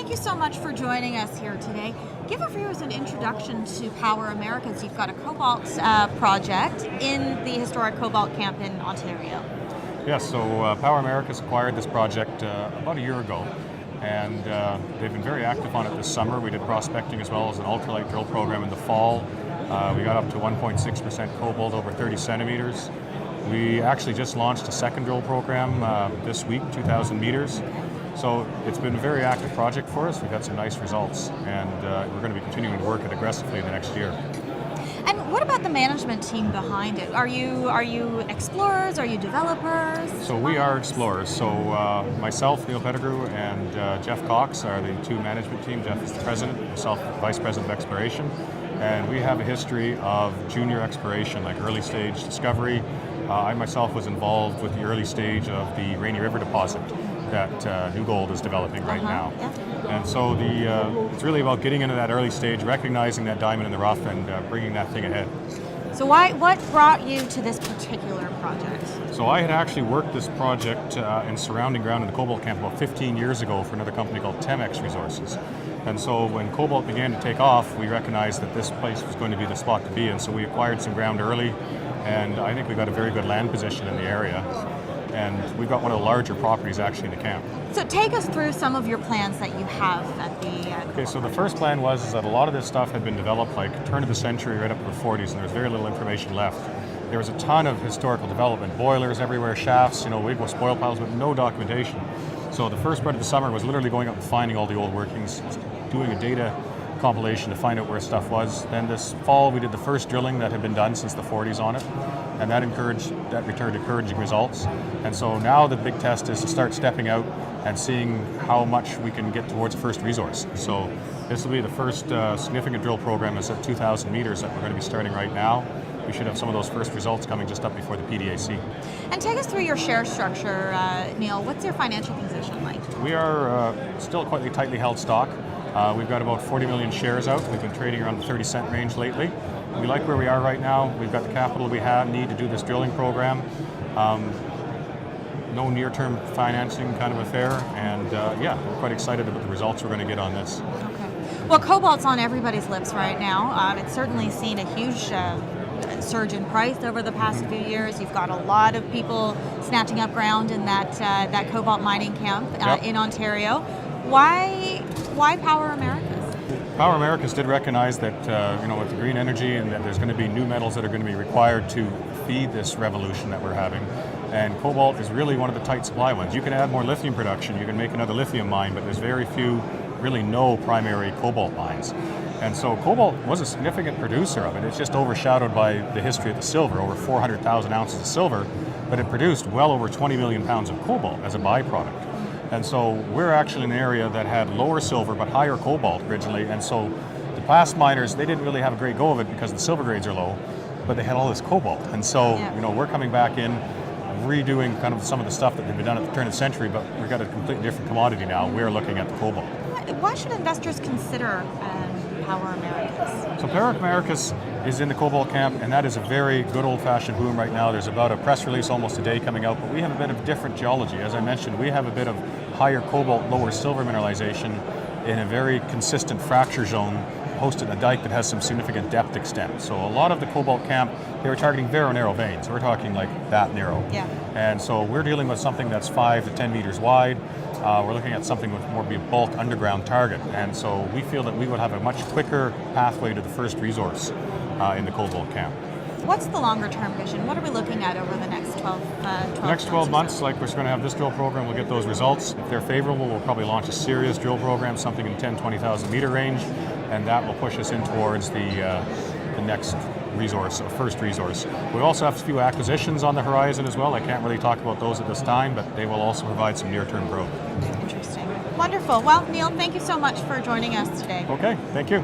thank you so much for joining us here today. Give our viewers an introduction to Power Americas. You've got a Cobalt project in the historic Cobalt Camp in Ontario. Yes, so Power Americas acquired this project about a year ago, and they've been very active on it this summer. We did prospecting as well as an ultralight drill program in the fall. We got up to 1.6% cobalt over 30 centimeters. We actually just launched a second drill program this week, 2,000 meters. So it's been a very active project for us. We've had some nice results, and we're going to be continuing to work it aggressively in the next year. And what about the management team behind it? Are you explorers? Are you developers? So we are explorers. So myself, Neil Pettigrew, and Jeff Cox are the two management team. Jeff is the president, myself, vice president of exploration. And we have a history of junior exploration, like early stage discovery. I myself was involved with the early stage of the Rainy River deposit that New Gold is developing right now. Yeah. And so it's really about getting into that early stage, recognizing that diamond in the rough, and bringing that thing ahead. So what brought you to this particular project? So I had actually worked this project in surrounding ground in the Cobalt Camp about 15 years ago for another company called TSXV Resources. And so when cobalt began to take off, we recognized that this place was going to be the spot to be, and so we acquired some ground early, and I think we got a very good land position in the area. And we've got one of the larger properties actually in the camp. So take us through some of your plans that you have at the... Okay, so the first plan was that a lot of this stuff had been developed like turn of the century right up to the 40s, and there was very little information left. There was a ton of historical development, boilers everywhere, shafts, wiggle spoil piles, but no documentation. So the first part of the summer was literally going up and finding all the old workings, doing a data compilation to find out where stuff was. Then this fall we did the first drilling that had been done since the 40s on it, and that returned encouraging results. And so now the big test is to start stepping out and seeing how much we can get towards the first resource. So this will be the first significant drill program. Is at 2,000 meters that we're going to be starting right now. We should have some of those first results coming just up before the PDAC. And take us through your share structure, Neil. What's your financial position like? We are still quite tightly held stock. We've got about 40 million shares out. We've been trading around the 30-cent range lately. We like where we are right now. We've got the capital we need to do this drilling program. No near-term financing kind of affair, and we're quite excited about the results we're going to get on this. Okay. Well, cobalt's on everybody's lips right now. It's certainly seen a huge surge in price over the past few years. You've got a lot of people snatching up ground in that cobalt mining camp in Ontario. Why Power Americas? Power Americas did recognize that with the green energy and that there's going to be new metals that are going to be required to feed this revolution that we're having. And cobalt is really one of the tight supply ones. You can add more lithium production, you can make another lithium mine, but there's very few, really no primary cobalt mines. And so cobalt was a significant producer of it. It's just overshadowed by the history of the silver, over 400,000 ounces of silver, but it produced well over 20 million pounds of cobalt as a byproduct. And so we're actually in an area that had lower silver but higher cobalt originally, and so the past miners, they didn't really have a great go of it because the silver grades are low, but they had all this cobalt. And so we're coming back in, redoing kind of some of the stuff that had been done at the turn of the century, but we've got a completely different commodity now. We're looking at the cobalt. Why should investors consider Power Americas? So Power Americas is in the Cobalt Camp, and that is a very good old-fashioned boom right now. There's about a press release almost a day coming out, but we have a bit of different geology. As I mentioned, we have a bit of higher cobalt, lower silver mineralization in a very consistent fracture zone hosted in a dike that has some significant depth extent. So a lot of the Cobalt Camp, they were targeting very narrow veins. We're talking like that narrow. Yeah. And so we're dealing with something that's 5 to 10 meters wide. We're looking at something with more be a bulk underground target. And so we feel that we will have a much quicker pathway to the first resource in the Cobalt Camp. What's the longer term vision? What are we looking at over the next 12 months? Like we're going to have this drill program, we'll get those results. If they're favorable, we'll probably launch a serious drill program, something in 10-20,000 meter range, and that will push us in towards the next resource, or first resource. We also have a few acquisitions on the horizon as well. I can't really talk about those at this time, but they will also provide some near-term growth. Interesting. Wonderful. Well, Neil, thank you so much for joining us today. Okay, thank you.